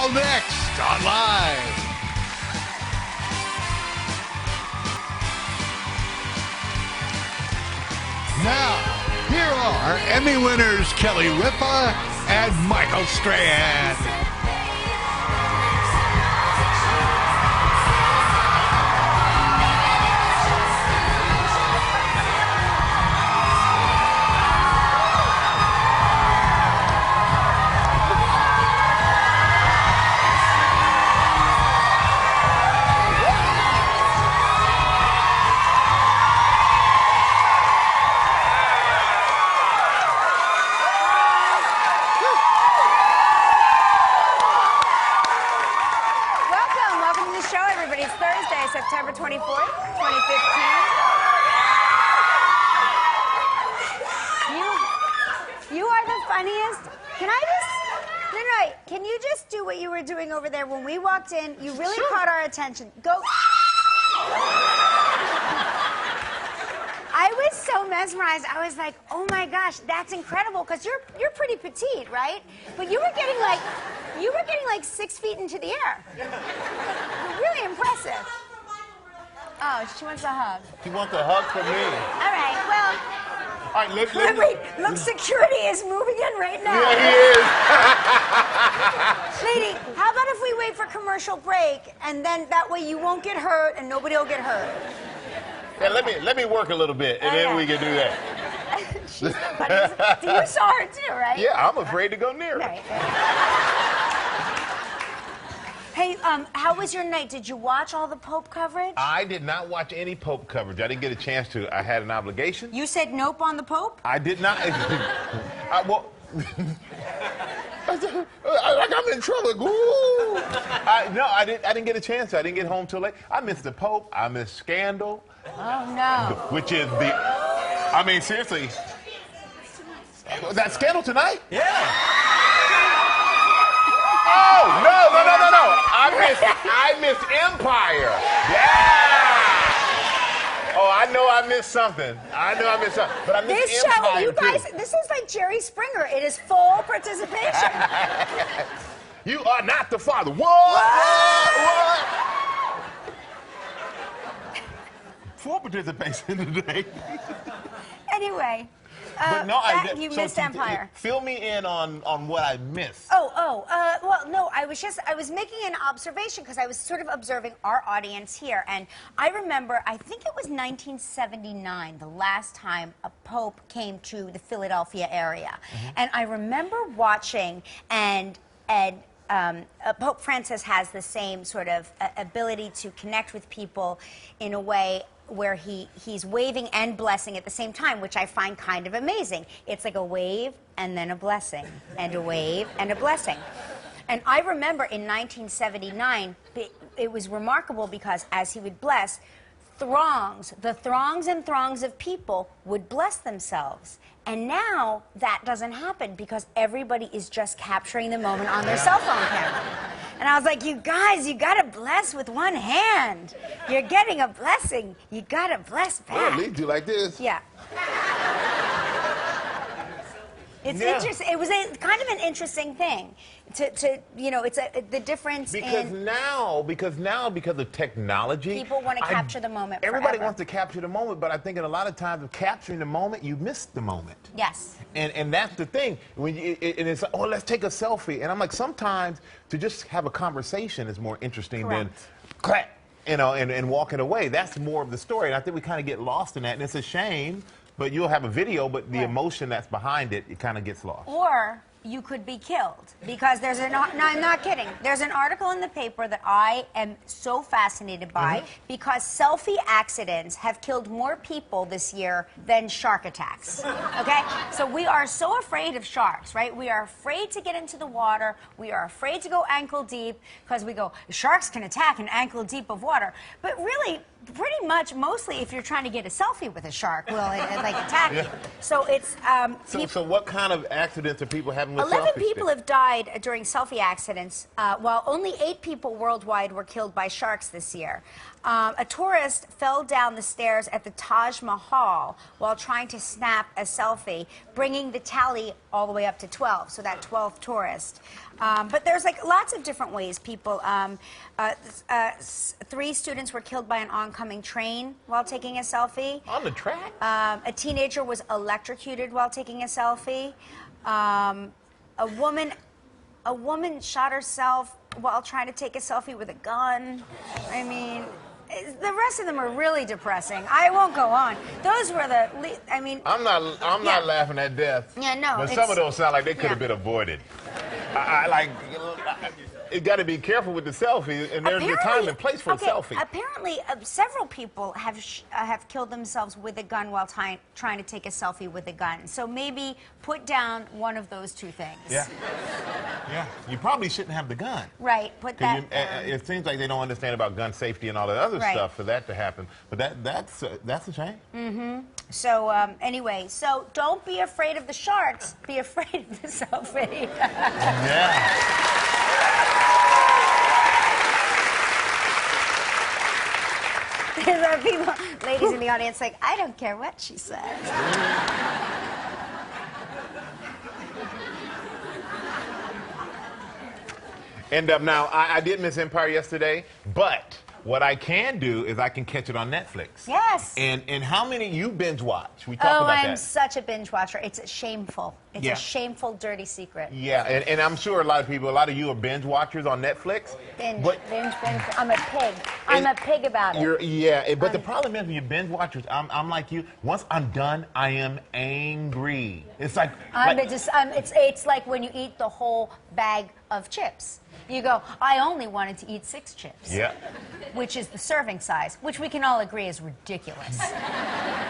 All next on Live. Now, here are Emmy winners Kelly Ripa and Michael Strahan. It's Thursday, September 24th, 2015. You are the funniest. Can I just... No, can you just do what you were doing over there when we walked in? You really caught our attention. Go... I was so mesmerized. I was like, oh my gosh, that's incredible, because you're pretty petite, right? But you were getting like 6 feet into the air. Really impressive. Oh, she wants a hug. She wants a hug from me. All right, well... All right, Wait, look, security is moving in right now. Yeah, he is. Lady, how about if we wait for commercial break, and then that way you won't get hurt and nobody will get hurt? Yeah, let me work a little bit, and then we can do that. She's the funniest. You saw her too, right? Yeah, I'm afraid to go near her. Right. Hey, how was your night? Did you watch all the Pope coverage? I did not watch any Pope coverage. I didn't get a chance to. I had an obligation. You said nope on the Pope? I did not. Well, like I'm in trouble. No, I didn't get a chance. I didn't get home till late. I missed the Pope. I missed Scandal. Oh no. Which is the. I mean, seriously. Was that Scandal tonight? Yeah. Oh, no. I missed Empire. Yeah. Oh, I know I missed something. But I missed This Empire, show, you guys, too. this is like Jerry Springer. It is full participation. You are not the father. What? Full participation today. Anyway. But no, you missed Empire. Fill me in on what I missed. Well, no, I was making an observation because I was sort of observing our audience here, and I remember, I think it was 1979, the last time a Pope came to the Philadelphia area, and I remember watching, and Pope Francis has the same sort of ability to connect with people in a way where he's waving and blessing at the same time, which I find kind of amazing. It's like a wave and then a blessing, and a wave and a blessing. And I remember in 1979, it was remarkable because as he would bless, the throngs and throngs of people would bless themselves. And now that doesn't happen because everybody is just capturing the moment on their cell phone camera. And I was like, you guys, you gotta bless with one hand. You're getting a blessing. You gotta bless back. Well, at least do like this. Yeah. It's interesting. It was kind of an interesting thing to it's the difference because in now because of technology, people want to capture the moment. Everybody forever. wants to capture the moment, but I think in a lot of times of capturing the moment, you miss the moment. Yes. And that's the thing. When it's like, oh, let's take a selfie, and I'm like, sometimes to just have a conversation is more interesting than clap, and walking away. That's more of the story, and I think we kind of get lost in that, and it's a shame. But you'll have a video, but the emotion that's behind it, it kind of gets lost. Or you could be killed because there's no, I'm not kidding. There's an article in the paper that I am so fascinated by because selfie accidents have killed more people this year than shark attacks. Okay? So we are so afraid of sharks, right? We are afraid to get into the water. We are afraid to go ankle deep because we go, sharks can attack an ankle deep of water. But really, pretty much, mostly, if you're trying to get a selfie with a shark, will it like attack you? So it's so what kind of accidents are people having with 11 selfie people sticks? have died during selfie accidents, while only 8 people worldwide were killed by sharks this year. A tourist fell down the stairs at the Taj Mahal while trying to snap a selfie, bringing the tally all the way up to 12, so that 12th tourist. But there's like lots of different ways people. 3 students were killed by an oncoming train while taking a selfie. On the track? A teenager was electrocuted while taking a selfie. A woman shot herself while trying to take a selfie with a gun. I mean, the rest of them are really depressing. I won't go on. Those were the. I mean, I'm not laughing at death. Yeah, no. But some of those sound like they could have been avoided. You got to be careful with the selfie, and there's a time and place for a selfie. Apparently, several people have killed themselves with a gun while trying to take a selfie with a gun. So maybe put down one of those 2 things. Yeah. Yeah. You probably shouldn't have the gun. Right. Put that. It seems like they don't understand about gun safety and all that other stuff for that to happen. But that's a shame. Mm-hmm. So anyway, so don't be afraid of the sharks. Be afraid of the selfie. Yeah. There are people, ladies in the audience, like, I don't care what she says. And now, I did miss Empire yesterday, but what I can do is I can catch it on Netflix. Yes. And how many you binge watch? We talked about that. I'm such a binge watcher. It's shameful. It's Yeah. a shameful, dirty secret. Yeah, and I'm sure a lot of you are binge watchers on Netflix. Binge. But I'm a pig. I'm a pig about it. But the problem is when you're binge watchers, I'm like you. Once I'm done, I am angry. It's like, it's like when you eat the whole bag of chips. You go, I only wanted to eat 6 chips. Yeah. Which is the serving size, which we can all agree is ridiculous.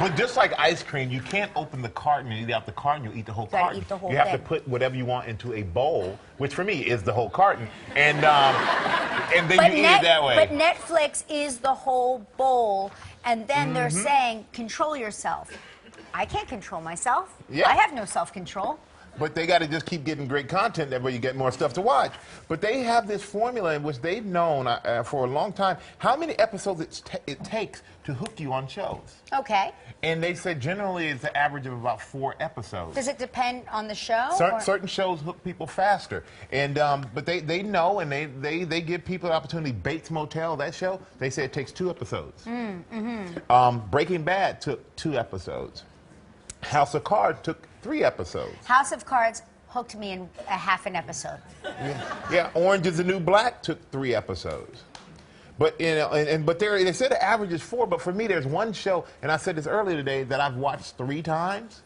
But just like ice cream, you can't open the carton and eat out the carton. You eat the whole carton. Eat the whole you have thing. to put whatever you want into a bowl, which for me is the whole carton, and then you eat it that way. But Netflix is the whole bowl, and then they're saying, control yourself. I can't control myself. Yeah. I have no self-control. But they got to just keep getting great content. That way you get more stuff to watch. But they have this formula in which they've known for a long time how many episodes it takes to hook you on shows. Okay. And they said generally it's an average of about 4 episodes. Does it depend on the show? Certain shows hook people faster. And but they know, and they give people the opportunity. Bates Motel, that show, they say it takes 2 episodes. Breaking Bad took 2 episodes. House of Cards took 3 episodes. House of Cards hooked me in a half an episode. Yeah, Orange is the New Black took 3 episodes. But but they said the average is 4. But for me, there's one show, and I said this earlier today, that I've watched 3 times,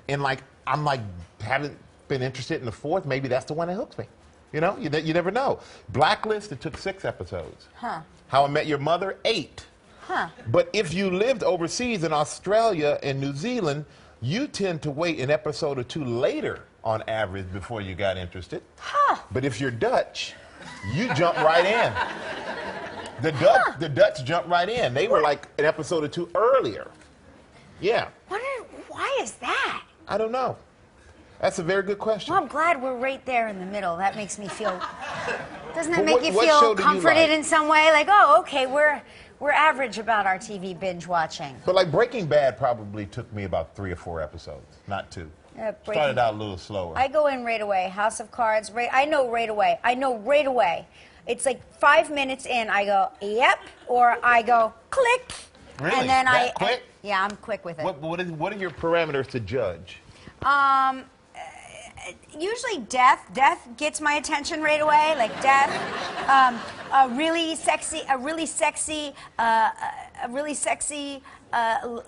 and I'm haven't been interested in the 4th. Maybe that's the one that hooks me. You know, you never know. Blacklist, it took 6 episodes. Huh. How I Met Your Mother, 8. Huh. But if you lived overseas in Australia and New Zealand, you tend to wait an episode or 2 later on average before you got interested. Huh. But if you're Dutch, you jump right in. The Dutch jump right in. They were like an episode or 2 earlier. Yeah. Why is that? I don't know. That's a very good question. Well, I'm glad we're right there in the middle. That makes me feel. Doesn't that But make you what show feel do you comforted like? in some way? Like, oh, okay, we're average about our TV binge watching. But like Breaking Bad probably took me about 3 or 4 episodes, not 2. Started out a little slower. I go in right away. House of Cards, I know right away. It's like 5 minutes in, I go, yep, or I go, click. Really? And then That quick? yeah, I'm quick with it. What are your parameters to judge? Usually death gets my attention right away. Like death, a really sexy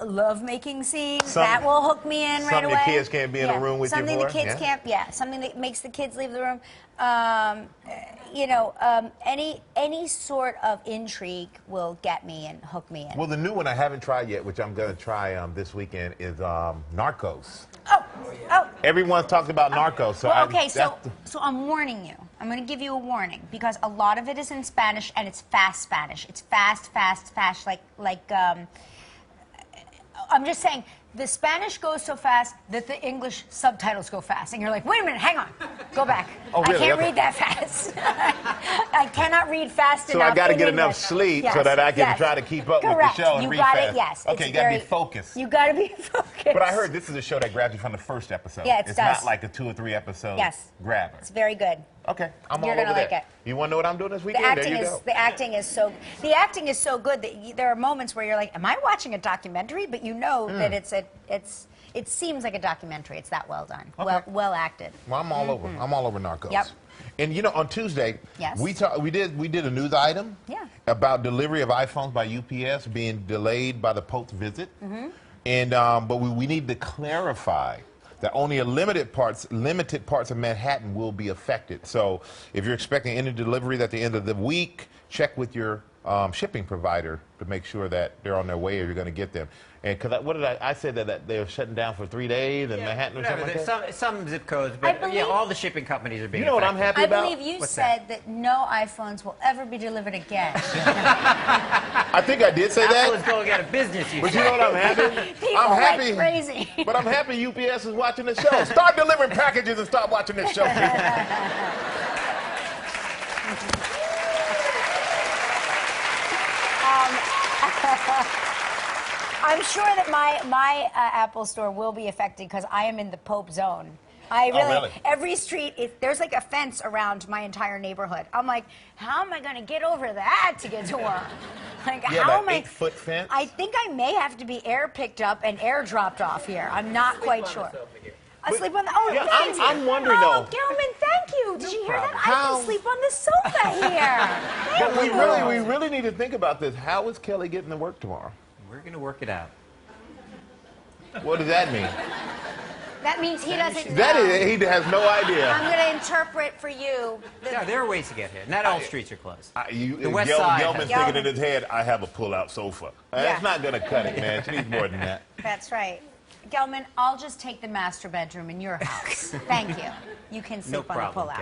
love-making scene that will hook me in right away. Something the kids can't be in a room with you for? Something the kids can't. Yeah, something that makes the kids leave the room. Any sort of intrigue will get me and hook me in. Well, the new one I haven't tried yet, which I'm going to try this weekend, is Narcos. Oh. Everyone's talking about Narcos. So So I'm warning you. I'm going to give you a warning because a lot of it is in Spanish and it's fast Spanish. It's fast, like I'm just saying, the Spanish goes so fast that the English subtitles go fast. And you're like, wait a minute, hang on. Go back. Oh, really? I can't Okay. read that fast. I cannot read fast enough. So I got to in get English. enough sleep Yes, so that I can yes. try to keep up Correct. with the show and You read got fast. it, yes. Okay, you got to be focused. You got to be focused. But I heard this is a show that grabs you from the first episode. Yeah, it it's does. not like a 2 or 3 episode Yes. grabber. It's very good. Okay, I'm You're all gonna over like that. it. You want to know what I'm doing this weekend? There you go. The acting is so good that there are moments where you're like, am I watching a documentary? But you know that it seems like a documentary. It's that well done, Okay. well acted. Well, I'm all over. I'm all over Narcos. Yep. And you know, on Tuesday, Yes. we did a news item Yeah. about delivery of iPhones by UPS being delayed by the Pope's visit. And but we need to clarify that only limited parts of Manhattan will be affected. So if you're expecting any deliveries at the end of the week, check with your shipping provider to make sure that they're on their way or you're going to get them. And because what did I said that they're shutting down for 3 days in Manhattan or something like that? Some zip codes, but all the shipping companies are being You know what I'm affected. happy about? I believe you What's said that no iPhones will ever be delivered again. I think I did say Apple that. is going out of business, you But said. you know what I'm happy? People I'm like happy. crazy. But I'm happy UPS is watching the show. Start delivering packages and start watching this show. I'm sure that my Apple store will be affected because I am in the Pope zone. I really? Every street, there's like a fence around my entire neighborhood. I'm like, how am I going to get over that to get to work? Like, Yeah, how that am I? 8-foot fence. I think I may have to be air picked up and air dropped off here. I'm not quite sure. I sleep on the. Oh, Yeah, thank you. I'm wondering, Oh, though. Gelman, thank you. Did you hear that? I How- can sleep on the sofa here. But Thank you. we really need to think about this. How is Kelly getting to work tomorrow? We're going to work it out. What does that mean? That means he doesn't That know. is, he has no idea. I'm going to interpret for you. Yeah, there are ways to get here. Not all streets are closed. The West Side Gelman's has- thinking in his head, I have a pull-out sofa. That's not going to cut it, man. She needs more than that. That's right. Gelman, I'll just take the master bedroom in your house. Thank you. You can sleep No on problem, the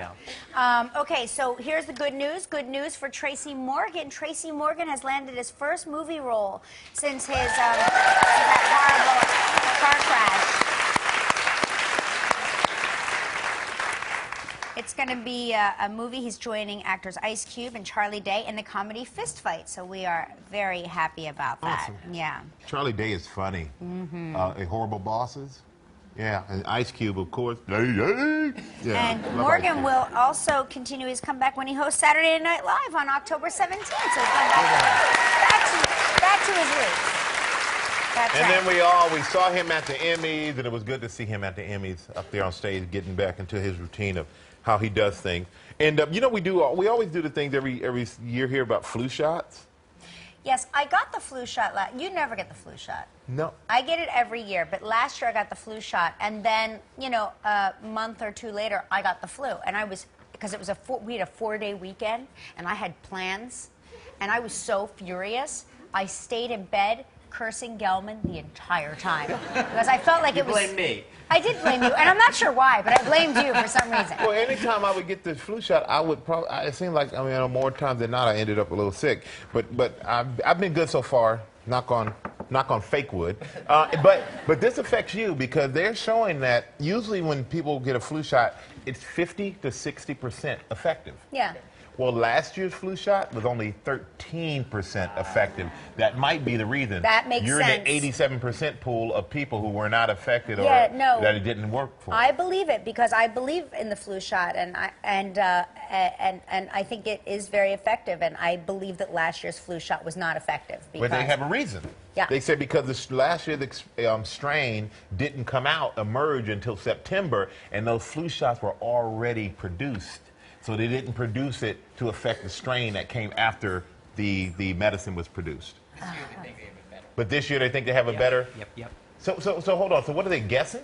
pullout. Okay, so here's the good news. Good news for Tracy Morgan. Tracy Morgan has landed his first movie role since that horrible car crash. It's going to be a movie. He's joining actors Ice Cube and Charlie Day in the comedy Fist Fight. So we are very happy about that. Awesome. Yeah. Charlie Day is funny. Horrible Bosses. Yeah, and Ice Cube, of course. Yeah, And love Morgan Ice Cube. will also continue his comeback when he hosts Saturday Night Live on October 17th. So he's going back to his roots. That's And right. then we saw him at the Emmys, and it was good to see him at the Emmys up there on stage, getting back into his routine of how he does things. And you know, we always do the things every year here about flu shots. Yes, I got the flu shot. You never get the flu shot. No. I get it every year, but last year I got the flu shot, and then a month or two later I got the flu, and because it was we had a 4-day weekend, and I had plans, and I was so furious. I stayed in bed cursing Gelman the entire time because I felt like You it was. blame me. I did blame you, and I'm not sure why, but I blamed you for some reason. Well, anytime I would get the flu shot, I would probably. It seemed like more times than not, I ended up a little sick. But I've been good so far. Knock on fake wood. But this affects you because they're showing that usually when people get a flu shot, it's 50 to 60% effective. Yeah. Well, last year's flu shot was only 13% effective. That might be the reason. That makes You're sense. in the 87% pool of people who were not affected Yeah, or no. that it didn't work for. I believe it because I believe in the flu shot, and I think it is very effective. And I believe that last year's flu shot was not effective. But they have a reason. Yeah. They said because last year the strain didn't emerge until September, and those flu shots were already produced. So they didn't produce it to affect the strain that came after the medicine was produced. But this year they think they have a better? Yep. So hold on. So what are they guessing?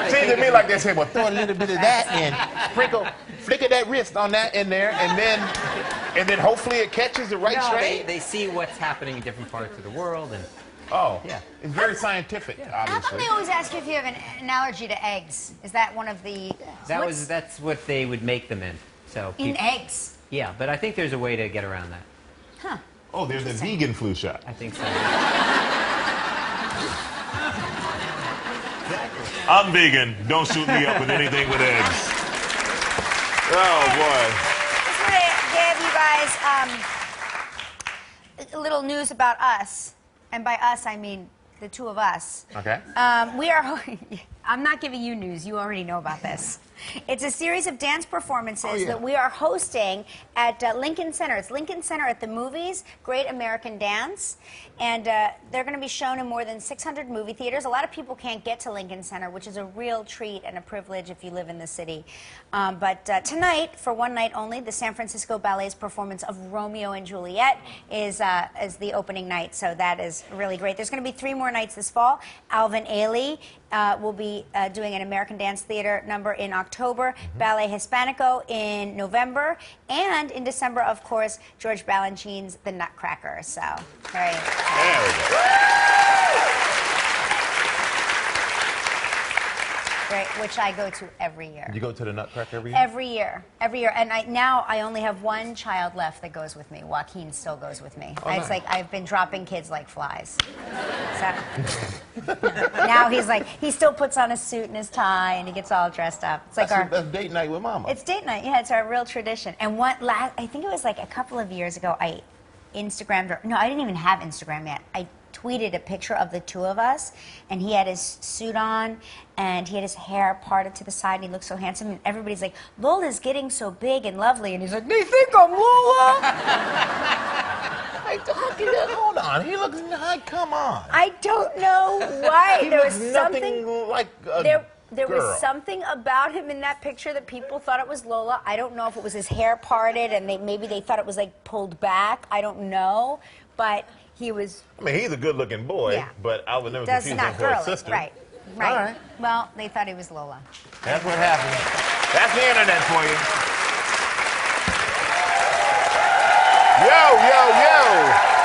Seems to me like they say, well, throw a little bit of that in, flicker that wrist on that in there, and then hopefully it catches the right strain. They see what's happening in different parts of the world, and Oh, Yeah. It's very scientific, How come obviously. they always ask you if you have an allergy to eggs? Is that one of the? that's what they would make them in. So in people- eggs. Yeah, but I think there's a way to get around that. Huh. Oh, there's a vegan flu shot. I think so. I'm vegan. Don't shoot me up with anything with eggs. Oh, boy. Just want to give you guys a little news about us, and by us I mean the two of us. Okay. We are. I'm not giving you news. You already know about this. It's a series of dance performances yeah. that we are hosting at Lincoln Center. It's Lincoln Center at the movies, Great American Dance. And they're going to be shown in more than 600 movie theaters. A lot of people can't get to Lincoln Center, which is a real treat and a privilege if you live in the city. But tonight, for one night only, the San Francisco Ballet's performance of Romeo and Juliet is the opening night. So that is really great. There's going to be 3 more nights this fall. Alvin Ailey will be doing an American Dance Theater number in October, Ballet Hispanico in November, and in December, of course, George Balanchine's The Nutcracker. So, very There we go. great, which I go to every year. You go to the Nutcracker every year? Every year. And now I only have one child left that goes with me. Joaquin still goes with me. Oh, It's nice. like I've been dropping kids like flies. So now he's like, he still puts on a suit and his tie and he gets all dressed up. It's like That's date night with Mama. It's date night. Yeah, it's our real tradition. And I think it was like a couple of years ago, I Instagrammed her. No, I didn't even have Instagram yet. I tweeted a picture of the 2 of us, and he had his suit on, and he had his hair parted to the side, and he looked so handsome, and everybody's like, Lola's getting so big and lovely, and he's like, they think I'm Lola? Hold on, he looks like, come on. I don't know why. He There was looks something... nothing like a There girl. was something about him in that picture that people thought it was Lola. I don't know if it was his hair parted and maybe they thought it was like pulled back. I don't know, but he was. I mean, he's a good-looking boy, Yeah. but I would never Does confuse him not for a girly, sister. right? All right. Well, they thought he was Lola. That's what happened. That's the internet for you. Yo, yo, yo.